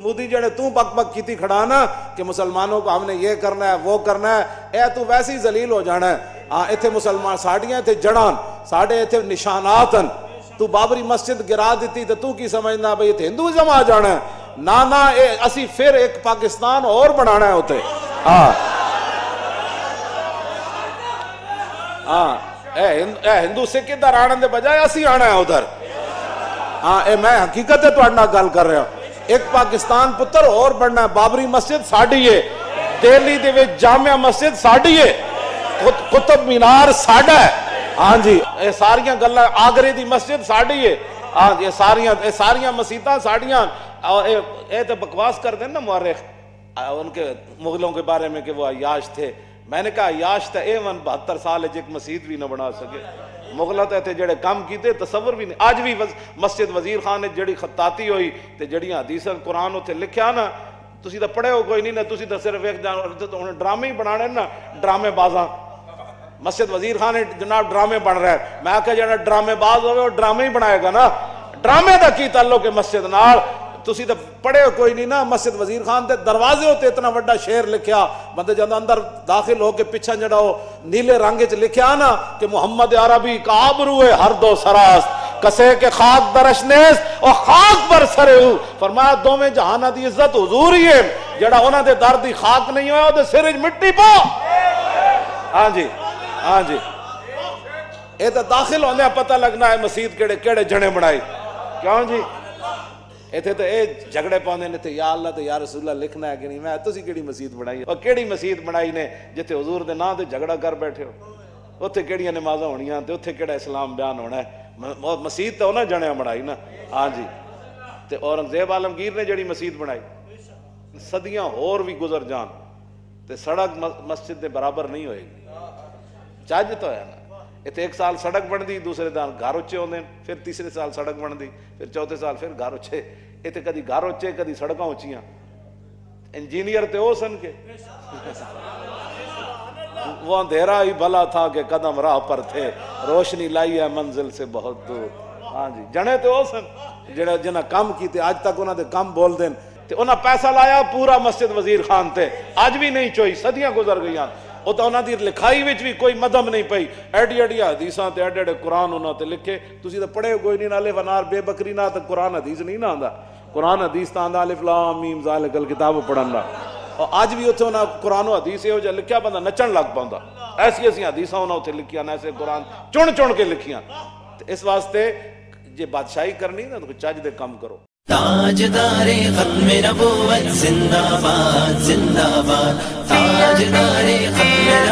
مودی جڑے تو بک بک کیتی کھڑا نا کہ مسلمانوں کو ہم نے یہ کرنا ہے وہ کرنا ہے، اے تو ویسے ہی ذلیل ہو جانا ہے۔ ہاں ایتھے مسلمان ساڑیاں ایتھے جڑان ساڑے ایتھے نشانات ہیں، تو بابری مسجد گرا دیتی تو کی سمجھنا بھئی ایتھے ہندوازم آ جانا ہے؟ نا اسی پھر ایک پاکستان اور بنانا ہے ہوتے۔ ہاں ہاں اے ہندو سکھ ادھر آنے دے بجائے اسی آنا ہے ادھر۔ ہاں اے میں حقیقت ہے تو اڑنا گل کر رہا ہوں، ایک پاکستان پتر اور بننا ہے۔ بابری مسجد ساڑی ہے، دہلی دے وچ جامعہ مسجد ساڑی ہے، قطب مینار ساڑا ہے۔ ہاں جی اے ساریاں گلاں، آگرے دی مسجد ساڑی ہے۔ ہاں جی اے ساریاں مسیتاں ساڑیاں۔ اے تو بکواس کر دیں نا مورخ ان کے مغلوں کے بارے میں کہ وہ عیاش تھے۔ میں نے کہا عیاش تھا ایون 72 سال ایک مسجد بھی نہ بنا سکے۔ مغلہ تے جڑے کام کیتے تصور بھی نہیں۔ آج بھی مسجد وزیر خان نے جڑی خطاطی ہوئی تے جڑیاں حدیثاں قرآن اتنے لکھیا نا، تسی تو پڑھے ہو کوئی نہیں نا، تسی تو صرف ایک ڈرامے ہی بنانے نا، ڈرامے بازاں۔ مسجد وزیر خان نے جناب ڈرامے بن رہا ہے، میں کہا جڑا ڈرامے باز ہوئے وہ ڈرامے ہی بنائے گا نا، ڈرامے دا کی تعلق ہے مسجد نال؟ تسی تو پڑھے ہو کوئی نہیں نا۔ مسجد وزیر خان دے دروازے ہوتے اتنا وڈا شعر لکھیا، بندے جب اندر داخل ہو کے پیچھے جڑا ہو نیلے رنگ وچ لکھیا نا کہ محمد عربی کا آبرو ہے ہر دو سراست، کسے کے خاک درش نیس اور خاک پر سرے ہو۔ فرمایا دوویں جہانہ دی عزت حضور ہی ہے، جڑا انہاں دے در دی خاک نہیں ہویا دے سر وچ مٹی پا۔ ہاں جی ہاں جی اے تو داخل ہوندے پتہ لگنا ہے مسجد کیڑے کیڑے جنے بنائی۔ کیوں جی ایتھے تو اے جھگڑے پاندے نے تے یا اللہ تے یا رسول اللہ لکھنا ہے کہ نہیں؟ میں تسی کیڑی مسجد بنائی اور کیڑی مسجد بنائی نے جتے حضور دے نام تے جھگڑا کر بیٹھے ہو؟ اوتھے کیڑیاں نمازاں ہونیاں تے اوتھے کیڑا اسلام بیان ہونا ہے؟ مسجد تو انہاں جنیاں بنائی نا۔ ہاں جی تے اورنگزیب عالمگیر نے جڑی مسجد بنائی صدیاں اور بھی گزر جان تے سڑک مسجد دے برابر نہیں ہوئے گی۔ چج تو ہے نا، اتنے ایک سال سڑک بن دی، دوسرے سال گھر اچے ہوندے، پھر تیسرے سال سڑک بن دی، پھر چوتھے سال پھر گھر اچے۔ اتنے کدی گھر اچے کدی سڑکاں اچیاں۔ انجینئر تے وہ سن کے وہ اندھیرا ہی بھلا تھا کہ قدم راہ پر تھے، روشنی لائی ہے منزل سے بہت دور۔ ہاں جی جنے تے وہ سن جڑے جنہاں کام کیتے اج تک انہاں دے کام بول دین تے انہاں پیسہ لایا پورا مسجد وزیر خان تے، اج بھی نہیں چوئی، صدیاں گزر گئیاں۔ وہ تو انہاں دی لکھائی وچ بھی کوئی مدم نہیں پئی، ایڈی ایڈی حدیثاں تے ایڈے ایڈے قرآن انہاں تے لکھے۔ تسی تو پڑھے کوئی نہیں، الف انار بے بکری نہ تے قرآن حدیث نہیں نہ آندا۔ قرآن حدیث تا آندا الف لام میم ذالک الکتاب پڑھن دا، اور اج بھی اتھے انہاں قرآن و حدیث یہ جو لکھیا بندہ نچن لگ پوندا۔ ایسی ایسی حدیثاں انہاں اتھے لکھیاں، ایسے قرآن چن چن کے لکھیاں۔ اس واسطے جے بادشاہی کرنی نا تو چج دے کم کرو۔ تاجدار ختم نبوت زندہ باد زندہ باد، تاجدار ختم